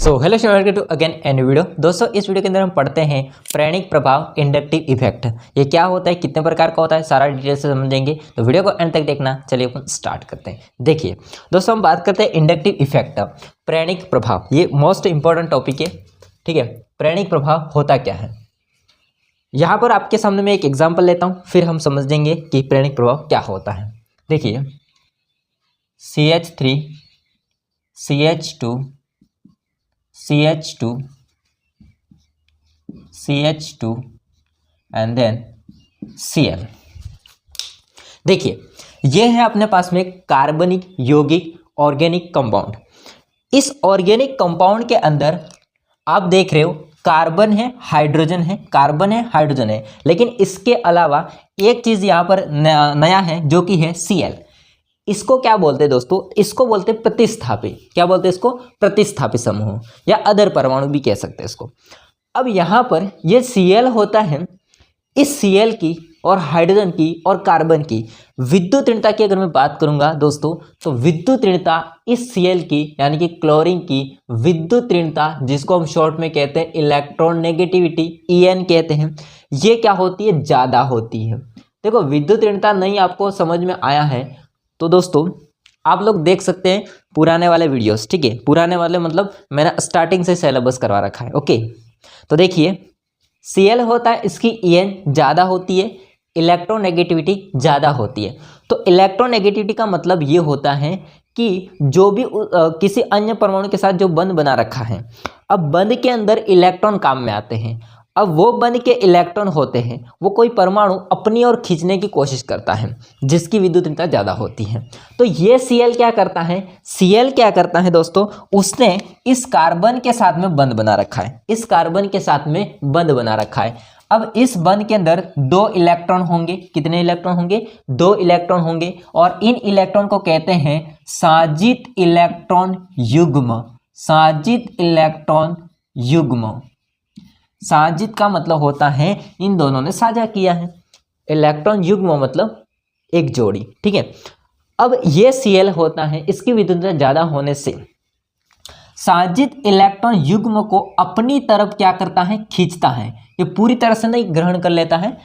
So hello welcome to again an video. दोस्तों इस video के अंदर हम पढ़ते हैं प्रेरणिक प्रभाव इंडक्टिव इफेक्ट। ये क्या होता है, कितने प्रकार का होता है, सारा डिटेल से समझेंगे, तो वीडियो को एंड तक देखना। चलिए अपन स्टार्ट करते हैं। देखिए दोस्तों, हम बात करते हैं इंडक्टिव इफेक्ट, प्रेरणिक प्रभाव। ये मोस्ट इंपॉर्टेंट टॉपिक है, ठीक है। प्रेरणिक प्रभाव होता क्या है, यहाँ पर आपके सामने मैं एक एग्जाम्पल लेता हूँ, फिर हम समझेंगे कि प्रेरणिक प्रभाव क्या होता है। देखिए CH3 CH2 CH2 CH2 and then Cl। देखिए ये है अपने पास में कार्बनिक यौगिक ऑर्गेनिक कंपाउंड। इस ऑर्गेनिक कंपाउंड के अंदर आप देख रहे हो कार्बन है, हाइड्रोजन है, कार्बन है, हाइड्रोजन है, लेकिन इसके अलावा एक चीज यहाँ पर नया है जो कि है Cl। इसको क्या बोलते हैं दोस्तों, इसको बोलते हैं प्रतिस्थापी। क्या बोलते हैं इसको? प्रतिस्थापी समूह या अदर परमाणु भी कह सकते हैं इसको। अब यहाँ पर ये Cl होता है, इस Cl की और हाइड्रोजन की और कार्बन की विद्युत ऋणता की अगर मैं बात करूंगा दोस्तों, तो विद्युत ऋणता इस Cl की यानी कि क्लोरीन की विद्युत ऋणता, जिसको हम शॉर्ट में कहते हैं इलेक्ट्रॉन नेगेटिविटी En कहते हैं, ये क्या होती है? ज़्यादा होती है। देखो विद्युत ऋणता नहीं आपको समझ में आया है तो दोस्तों आप लोग देख सकते हैं पुराने वाले वीडियोस, ठीक है। पुराने वाले मतलब मैंने स्टार्टिंग से सिलेबस करवा रखा है, ओके। तो देखिए Cl होता है, इसकी En ज़्यादा होती है, इलेक्ट्रोनेगेटिविटी ज़्यादा होती है। तो इलेक्ट्रोनेगेटिविटी का मतलब ये होता है कि जो भी किसी अन्य परमाणु के साथ जो बंध बना रखा है, अब बंध के अंदर इलेक्ट्रॉन काम में आते हैं। अब वो बंध के इलेक्ट्रॉन होते हैं, वो कोई परमाणु अपनी ओर खींचने की कोशिश करता है जिसकी विद्युत ऋणता ज़्यादा होती है। तो ये Cl क्या करता है? Cl क्या करता है दोस्तों, उसने इस कार्बन के साथ में बंध बना रखा है, इस कार्बन के साथ में बंध बना रखा है। अब इस बंध के अंदर 2 इलेक्ट्रॉन होंगे। कितने इलेक्ट्रॉन होंगे? 2 इलेक्ट्रॉन होंगे, और इन इलेक्ट्रॉन को कहते हैं साजित इलेक्ट्रॉन युग्म। साजित इलेक्ट्रॉन युग्म। साजित का मतलब होता है इन दोनों ने साझा किया है, इलेक्ट्रॉन युग्म मतलब एक जोड़ी, ठीक है। अब ये Cl होता है, इसकी विद्युत ज़्यादा होने से साजित इलेक्ट्रॉन युग्म को अपनी तरफ क्या करता है? खींचता है। ये पूरी तरह से नहीं ग्रहण कर लेता है,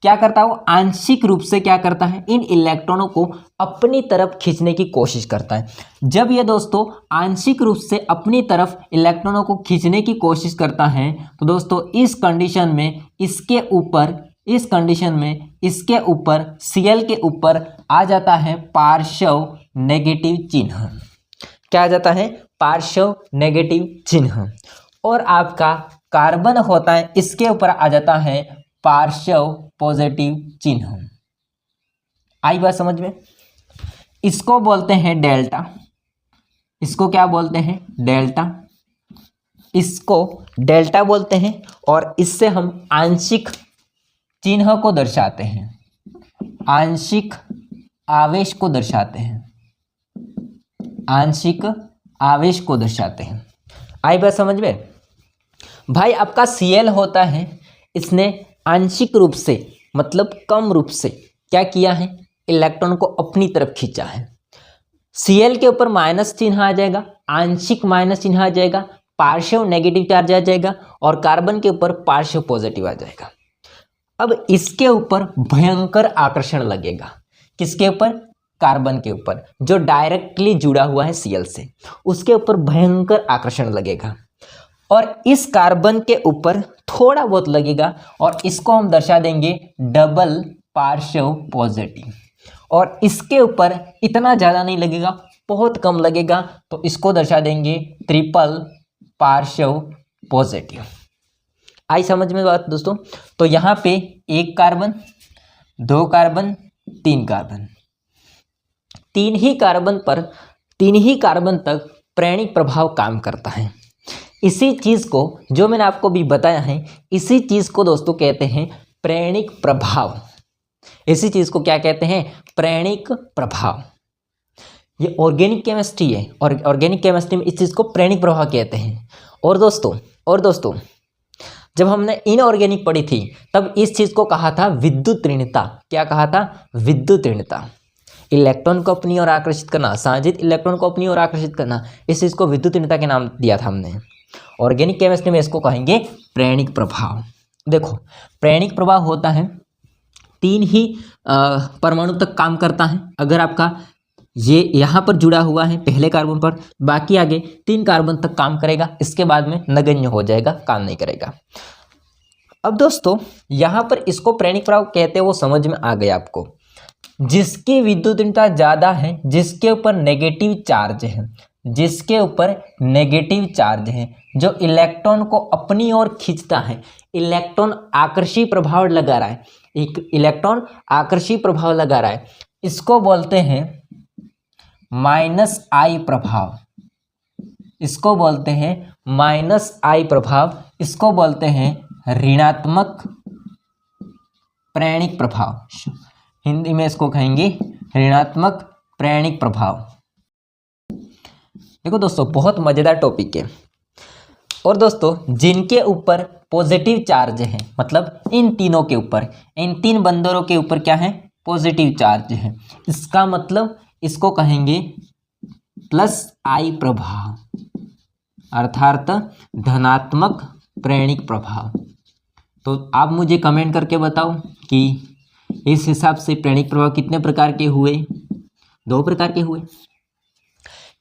क्या करता है वो? आंशिक रूप से क्या करता है? इन इलेक्ट्रॉनों को अपनी तरफ खींचने की कोशिश करता है। जब ये दोस्तों आंशिक रूप से अपनी तरफ इलेक्ट्रॉनों को खींचने की कोशिश करता है, तो दोस्तों इस कंडीशन में इसके ऊपर, इस कंडीशन में इसके ऊपर Cl के ऊपर आ जाता है पार्श्व नेगेटिव चिन्ह। क्या आ जाता है? पार्श्व नेगेटिव चिन्ह। और आपका कार्बन होता है, इसके ऊपर आ जाता है पार्श्व पॉजिटिव चिन्ह। आई बात समझ में? इसको बोलते हैं डेल्टा। इसको क्या बोलते हैं? डेल्टा। इसको डेल्टा बोलते हैं, और इससे हम आंशिक चिन्ह को दर्शाते हैं, आंशिक आवेश को दर्शाते हैं, आंशिक आवेश को दर्शाते हैं। आई बात समझ में? भाई आपका Cl होता है, इसने आंशिक रूप से मतलब कम रूप से क्या किया है? इलेक्ट्रॉन को अपनी तरफ खींचा है। Cl के ऊपर माइनस चिन्ह आ जाएगा, आंशिक माइनस चिन्ह आ जाएगा, पार्श्व नेगेटिव चार्ज आ जाएगा, और कार्बन के ऊपर पार्श्व पॉजिटिव आ जाएगा। अब इसके ऊपर भयंकर आकर्षण लगेगा। किसके ऊपर? कार्बन के ऊपर, जो डायरेक्टली जुड़ा हुआ है Cl से, उसके ऊपर भयंकर आकर्षण लगेगा। और इस कार्बन के ऊपर थोड़ा बहुत लगेगा, और इसको हम दर्शा देंगे डबल पार्श्व पॉजिटिव। और इसके ऊपर इतना ज़्यादा नहीं लगेगा, बहुत कम लगेगा, तो इसको दर्शा देंगे ट्रिपल पार्श्व पॉजिटिव। आई समझ में बात दोस्तों? तो यहाँ पे 1 कार्बन, 2 कार्बन, 3 कार्बन, 3 ही कार्बन तक प्रेरणिक प्रभाव काम करता है। इसी चीज़ को जो मैंने आपको भी बताया है, इसी चीज़ को दोस्तों कहते हैं प्रेरणिक प्रभाव। इसी चीज़ को क्या कहते हैं? प्रेरणिक प्रभाव। ये ऑर्गेनिक केमिस्ट्री है, और ऑर्गेनिक केमिस्ट्री में इस चीज़ को प्रेरणिक प्रभाव कहते हैं। और दोस्तों जब हमने इनऑर्गेनिक पढ़ी थी, तब इस चीज़ को कहा था विद्युत ऋणता। क्या कहा था? विद्युत ऋणता। इलेक्ट्रॉन को अपनी ओर आकर्षित करना, साजित इलेक्ट्रॉन को अपनी ओर आकर्षित करना, इस चीज़ को विद्युत ऋणता के नाम दिया था हमने। ऑर्गेनिक केमिस्ट्री में इसको कहेंगे प्रेरणिक प्रभाव। देखो प्रेरणिक प्रभाव होता है 3 ही परमाणु तक काम करता है। अगर आपका ये यहाँ पर जुड़ा हुआ है पहले कार्बन पर, बाकी आगे 3 कार्बन तक काम करेगा, इसके बाद में नगण्य हो जाएगा, काम नहीं करेगा। अब दोस्तों यहाँ पर इसको प्रेरणिक प्रभाव कहते हैं, वो समझ में आ गया आपको। जिसकी विद्युतीयता ज़्यादा है, जिसके ऊपर नेगेटिव चार्ज है, जिसके ऊपर नेगेटिव चार्ज है, जो इलेक्ट्रॉन को अपनी ओर खींचता है, इलेक्ट्रॉन आकर्षी प्रभाव लगा रहा है, एक इलेक्ट्रॉन आकर्षी प्रभाव लगा रहा है, इसको बोलते हैं -I प्रभाव। इसको बोलते हैं -I प्रभाव, इसको बोलते हैं ऋणात्मक प्रेरणिक प्रभाव। हिंदी में इसको कहेंगे ऋणात्मक प्रेरणिक प्रभाव। देखो दोस्तों बहुत मजेदार टॉपिक है। और दोस्तों जिनके ऊपर पॉजिटिव चार्ज है, मतलब इन तीनों के ऊपर, इन 3 बंदरों के ऊपर क्या है, पॉजिटिव चार्ज है, इसका मतलब इसको कहेंगे +I प्रभाव, अर्थात धनात्मक प्रेरणिक प्रभाव। तो आप मुझे कमेंट करके बताओ कि इस हिसाब से प्रेरणिक प्रभाव कितने प्रकार के हुए? 2 प्रकार के हुए।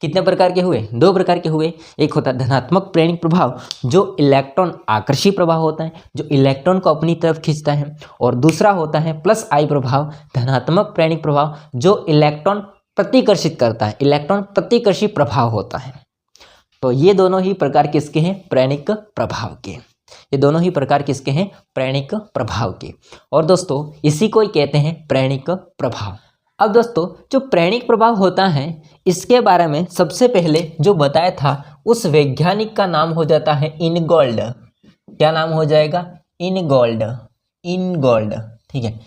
कितने प्रकार के हुए? 2 प्रकार के हुए। एक होता है धनात्मक प्रेरणिक प्रभाव, जो इलेक्ट्रॉन आकर्षी प्रभाव होता है, जो इलेक्ट्रॉन को अपनी तरफ खींचता है, और दूसरा होता है +I प्रभाव, धनात्मक प्रेरणिक प्रभाव, जो इलेक्ट्रॉन प्रतिकर्षित करता है, इलेक्ट्रॉन प्रतिकर्षी प्रभाव होता है। तो ये दोनों ही प्रकार किसके हैं? प्रेरणिक प्रभाव के। ये दोनों ही प्रकार किसके हैं? प्रेरणिक प्रभाव के। और दोस्तों इसी को ही कहते हैं प्रेरणिक प्रभाव। अब दोस्तों जो प्रेरणिक प्रभाव होता है, इसके बारे में सबसे पहले जो बताया था उस वैज्ञानिक का नाम हो जाता है इनगोल्ड। क्या नाम हो जाएगा? इनगोल्ड। इनगोल्ड, ठीक है।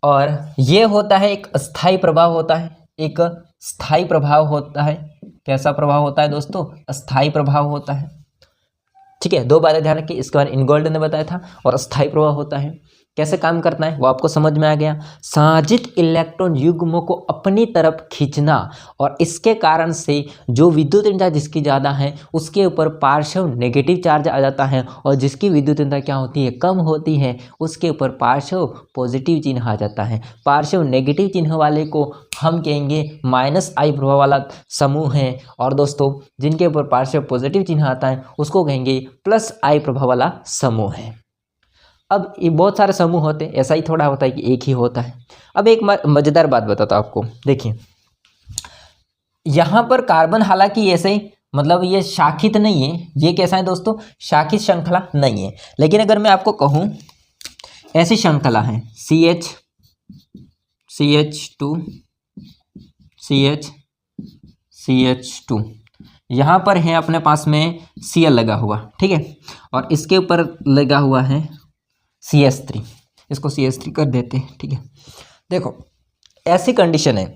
और ये होता है एक अस्थायी प्रभाव होता है, एक स्थायी प्रभाव होता है। कैसा प्रभाव होता है दोस्तों? अस्थायी प्रभाव होता है, ठीक है। 2 बातें ध्यान रखिए, इसके बारे में इनगोल्ड ने बताया था। और अस्थायी प्रभाव होता है, कैसे काम करता है वो आपको समझ में आ गया। साजित इलेक्ट्रॉन युग्मों को अपनी तरफ खींचना, और इसके कारण से जो विद्युतीयता जिसकी ज़्यादा है उसके ऊपर पार्श्व नेगेटिव चार्ज आ जाता है, और जिसकी विद्युतीयता क्या होती है? कम होती है, उसके ऊपर पार्श्व पॉजिटिव चिन्ह आ जाता है। पार्श्व नेगेटिव चिन्ह वाले को हम कहेंगे -I प्रभाव वाला समूह है, और दोस्तों जिनके ऊपर पार्श्व पॉजिटिव चिन्ह आता है उसको कहेंगे +I प्रभाव वाला समूह है। अब ये बहुत सारे समूह होते हैं, ऐसा ही थोड़ा होता है कि एक ही होता है। अब एक मजेदार बात बताता हूँ आपको। देखिए यहाँ पर कार्बन हालांकि ऐसे ही, मतलब ये शाखित नहीं है, ये कैसा है दोस्तों? शाखित श्रृंखला नहीं है। लेकिन अगर मैं आपको कहूँ ऐसी श्रृंखला है CH CH2 CH CH2, यहाँ पर है अपने पास में Cl लगा हुआ, ठीक है, और इसके ऊपर लगा हुआ है CH3। इसको CH3 कर देते हैं, ठीक है। देखो ऐसी कंडीशन है,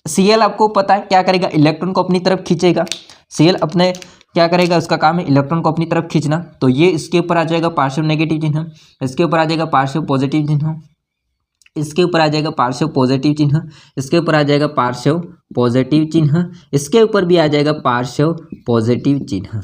Cl आपको पता है क्या करेगा? इलेक्ट्रॉन को अपनी तरफ खींचेगा। Cl अपने क्या करेगा? उसका काम है इलेक्ट्रॉन को अपनी तरफ खींचना। तो ये इसके ऊपर आ जाएगा पार्श्व नेगेटिव चिन्ह, इसके ऊपर आ जाएगा पार्श्व पॉजिटिव चिन्ह, इसके ऊपर आ जाएगा पार्श्व पॉजिटिव चिन्ह, इसके ऊपर आ जाएगा पार्श्व पॉजिटिव चिन्ह, इसके ऊपर भी आ जाएगा पार्श्व पॉजिटिव चिन्ह।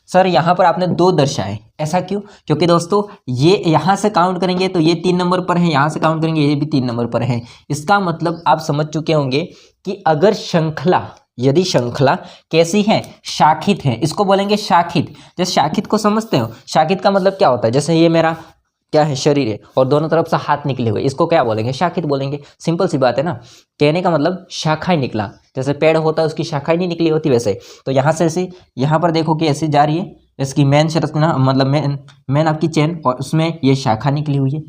सर यहाँ पर आपने 2 दर्शाए, ऐसा क्यों? क्योंकि दोस्तों ये यहाँ से काउंट करेंगे तो ये 3 नंबर पर है, यहाँ से काउंट करेंगे ये भी 3 नंबर पर है। इसका मतलब आप समझ चुके होंगे कि अगर श्रृंखला, यदि श्रृंखला कैसी है? शाखित है, इसको बोलेंगे शाखित। जैसे शाखित को समझते हो? शाखित का मतलब क्या होता है? जैसे ये मेरा क्या है? शरीर है, और दोनों तरफ से हाथ निकले हुए, इसको क्या बोलेंगे? शाखित बोलेंगे। सिंपल सी बात है ना, कहने का मतलब शाखा ही निकला। जैसे पेड़ होता है उसकी शाखा ही नहीं निकली होती, वैसे तो यहाँ से ऐसे, यहाँ पर देखो कि ऐसे जा रही है, इसकी मेन संरचना, मतलब मेन आपकी चेन, और उसमें ये शाखा निकली हुई है।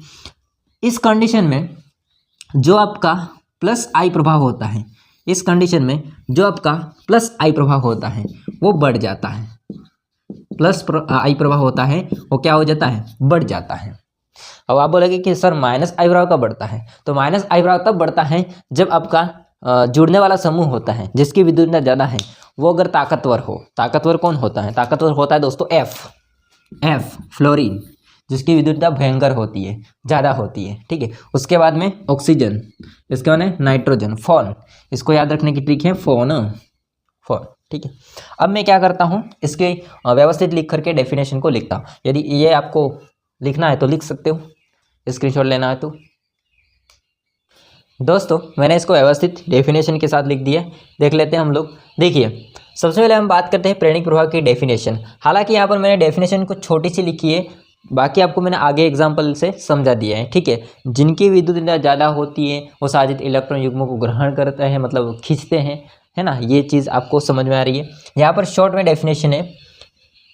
इस कंडीशन में जो आपका +I प्रभाव होता है, इस कंडीशन में जो आपका +I प्रभाव होता है वो बढ़ जाता है। +I प्रभाव होता है वो क्या हो जाता है? बढ़ जाता है। अब आप बोलेंगे कि सर -I प्रभाव कब बढ़ता है? तो -I प्रभाव तब बढ़ता है जब आपका जुड़ने वाला समूह होता है जिसकी विद्युतीयता ज़्यादा है, वो अगर ताकतवर हो। ताकतवर कौन होता है? ताकतवर होता है दोस्तों F फ्लोरीन, जिसकी विद्युतीयता भयंकर होती है, ज़्यादा होती है, ठीक है। उसके बाद में ऑक्सीजन, इसके बाद में नाइट्रोजन, फोन। इसको याद रखने की ट्रिक है फोन। ठीक है। अब मैं क्या करता हूँ, इसके व्यवस्थित लिख करके डेफिनेशन को लिखता हूँ। यदि ये आपको लिखना है तो लिख सकते हो, स्क्रीनशॉट लेना है तो। दोस्तों मैंने इसको व्यवस्थित डेफिनेशन के साथ लिख दिया, देख लेते हैं हम लोग। देखिए सबसे पहले हम बात करते हैं प्रेरणिक प्रभाव की डेफिनेशन। हालांकि यहाँ पर मैंने डेफिनेशन को छोटी सी लिखी है, बाकी आपको मैंने आगे एग्जाम्पल से समझा दिया है, ठीक है। जिनकी विद्युत ऊर्जा ज़्यादा होती है वो साजित इलेक्ट्रॉन युग्मों को ग्रहण करते हैं, मतलब खींचते हैं, है ना। ये चीज़ आपको समझ में आ रही है। यहाँ पर शॉर्ट में डेफिनेशन है,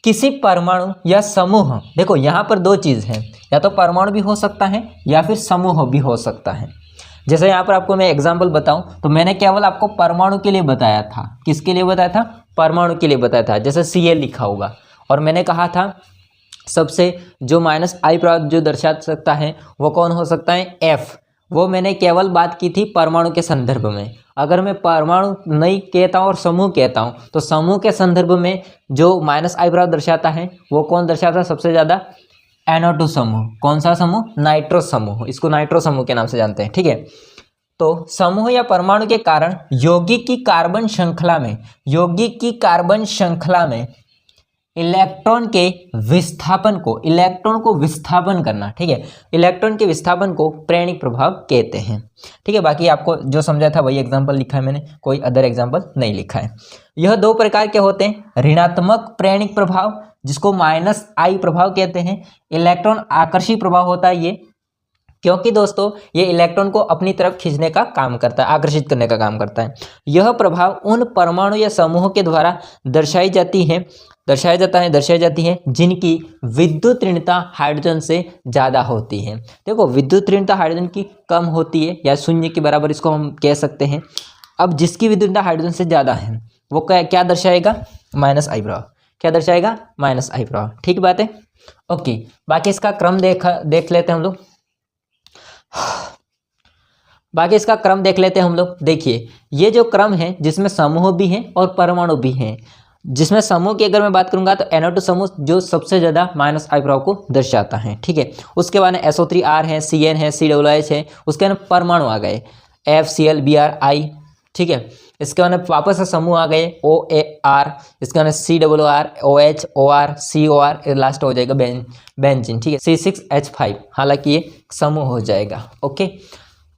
किसी परमाणु या समूह, देखो यहाँ पर दो चीज़ हैं, या तो परमाणु भी हो सकता है या फिर समूह भी हो सकता है। जैसे यहाँ पर आपको मैं एग्जाम्पल बताऊं तो मैंने केवल आपको परमाणु के लिए बताया था। किसके लिए बताया था? परमाणु के लिए बताया था। जैसे Cl लिखा होगा और मैंने कहा था सबसे जो -I प्रभाव जो दर्शा सकता है वो कौन हो सकता है? F। वो मैंने केवल बात की थी परमाणु के संदर्भ में। अगर मैं परमाणु नहीं कहता हूँ और समूह कहता हूँ तो समूह के संदर्भ में जो -I प्रभाव दर्शाता है वो कौन दर्शाता है सबसे ज़्यादा? NO2 समूह। कौन सा समूह? नाइट्रो समूह। इसको नाइट्रो समूह के नाम से जानते हैं, ठीक है। तो समूह या परमाणु के कारण यौगिक की कार्बन श्रृंखला में इलेक्ट्रॉन को विस्थापन करना, ठीक है। इलेक्ट्रॉन के विस्थापन को प्रेरणिक प्रभाव कहते हैं, ठीक है। बाकी आपको जो समझा था वही एग्जांपल लिखा है मैंने, कोई अदर एग्जांपल नहीं लिखा है। यह दो प्रकार के होते हैं, ऋणात्मक प्रेरणिक प्रभाव जिसको -I प्रभाव कहते हैं, इलेक्ट्रॉन आकर्षी प्रभाव होता है ये, क्योंकि दोस्तों ये इलेक्ट्रॉन को अपनी तरफ खींचने का काम करता है, आकर्षित करने का काम करता है। यह प्रभाव उन परमाणु या समूहों के द्वारा दर्शाई जाती है जिनकी विद्युत ऋणता हाइड्रोजन से ज़्यादा होती है। देखो विद्युत ऋणता हाइड्रोजन की कम होती है या शून्य के बराबर इसको हम कह सकते हैं। अब जिसकी विद्युत ऋणता हाइड्रोजन से ज़्यादा है वो क्या दर्शाएगा? -I प्रभाव। क्या दर्शाएगा? -I प्रभाव, ठीक बात है। ओके, बाकी इसका क्रम देख लेते हैं हम लोग। देखिए ये जो क्रम है जिसमें समूह भी हैं और परमाणु भी हैं। जिसमें समूह की अगर मैं बात करूंगा तो NO2 समूह जो सबसे ज़्यादा -I प्रभाव को दर्शाता है, ठीक है। उसके बाद SO3R है, CN है, COOH है। उसके बाद परमाणु आ गए FCl BrI, ठीक है। इसके बाद वापस से समूह आ गए OAR, इसके बाद COOR OH OR COR, last हो जाएगा बेंजीन, ठीक है, C6H5। हालांकि ये समूह हो जाएगा, ओके।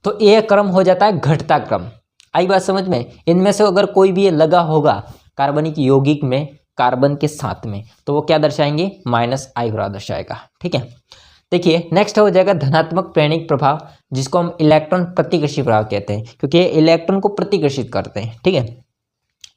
तो ये क्रम हो जाता है घटता क्रम। आई बात समझ में? इनमें से अगर कोई भी ये लगा होगा कार्बनिक यौगिक में कार्बन के साथ में तो वो क्या दर्शाएंगे? -I प्रभाव दर्शाएगा, ठीक है। देखिए नेक्स्ट हो जाएगा धनात्मक प्रेरणिक प्रभाव, जिसको हम इलेक्ट्रॉन प्रतिकर्षी प्रभाव कहते हैं, क्योंकि ये इलेक्ट्रॉन को प्रतिकर्षित करते हैं, ठीक है।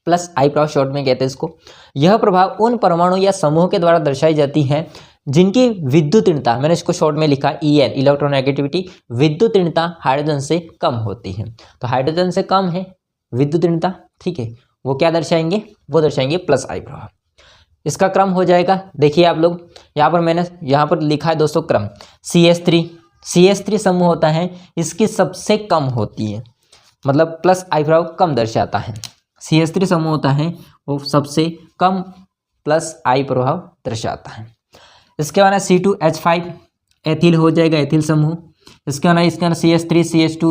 +I प्रभाव शॉर्ट में कहते हैं इसको। यह प्रभाव उन परमाणु या समूह के द्वारा दर्शाई जाती है जिनकी विद्युत ऋणता, मैंने इसको शॉर्ट में लिखा EN इलेक्ट्रोनेगेटिविटी, विद्युत ऋणता हाइड्रोजन से कम होती है। तो हाइड्रोजन से कम है विद्युत ऋणता, ठीक है। वो क्या दर्शाएंगे? वो दर्शाएंगे +I प्रभाव। इसका क्रम हो जाएगा, देखिए आप लोग मैंने यहाँ पर लिखा है दोस्तों क्रम। CH3 समूह होता है, इसकी सबसे कम होती है, मतलब +I प्रभाव कम दर्शाता है। CH3 समूह होता है वो सबसे कम +I प्रभाव दर्शाता है। इसके बाद C2H5 एथिल हो जाएगा, एथिल समूह। इसके बाद CH3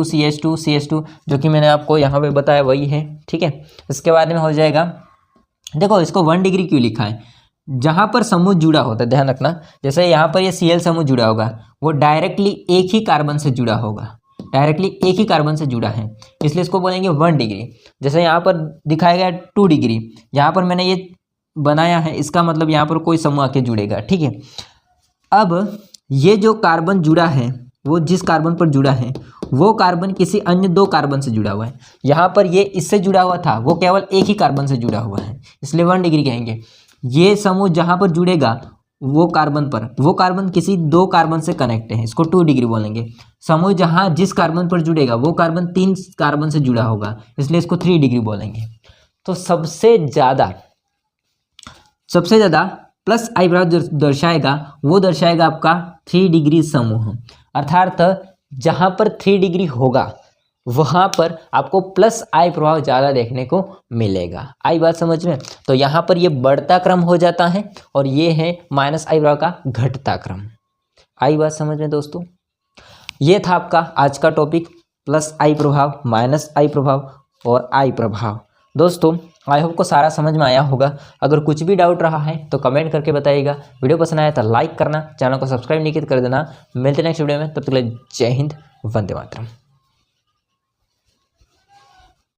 CH2 जो कि मैंने आपको यहाँ पे बताया वही है, ठीक है। इसके बाद में हो जाएगा, देखो इसको 1 डिग्री क्यों लिखा है? जहाँ पर समूह जुड़ा होता है, ध्यान रखना, जैसे यहाँ पर ये Cl समूह जुड़ा होगा वो डायरेक्टली एक ही कार्बन से जुड़ा होगा, इसलिए इसको बोलेंगे 1 डिग्री। जैसे यहाँ पर दिखाया गया 2 डिग्री, यहाँ पर मैंने ये बनाया है, इसका मतलब यहाँ पर कोई समूह आके जुड़ेगा, ठीक है। अब ये जो कार्बन जुड़ा है वो जिस कार्बन पर जुड़ा है वो कार्बन किसी अन्य 2 कार्बन से जुड़ा हुआ है। यहाँ पर ये इससे जुड़ा हुआ था, वो केवल एक ही कार्बन से जुड़ा हुआ है, इसलिए 1 डिग्री कहेंगे। ये समूह जहाँ पर जुड़ेगा वो कार्बन किसी 2 कार्बन से कनेक्ट है, इसको 2 डिग्री बोलेंगे। समूह जहाँ जिस कार्बन पर जुड़ेगा वो कार्बन 3 कार्बन से जुड़ा होगा, इसलिए इसको 3 डिग्री बोलेंगे। तो सबसे ज़्यादा +I प्रभाव दर्शाएगा आपका 3 डिग्री समूह, अर्थात जहाँ पर 3 डिग्री होगा वहाँ पर आपको +I प्रभाव ज़्यादा देखने को मिलेगा। आई बात समझ में? तो यहाँ पर ये बढ़ता क्रम हो जाता है और ये है -I प्रभाव का घटता क्रम। आई बात समझ में दोस्तों? ये था आपका आज का टॉपिक, +I प्रभाव, -I प्रभाव और I प्रभाव। दोस्तों आई होप को सारा समझ में आया होगा। अगर कुछ भी डाउट रहा है तो कमेंट करके बताइएगा। वीडियो पसंद आया तो लाइक करना, चैनल को सब्सक्राइब नहीं किया तो कर देना। मिलते हैं नेक्स्ट वीडियो में, तब तक के लिए जय हिंद, वंदे मातरम।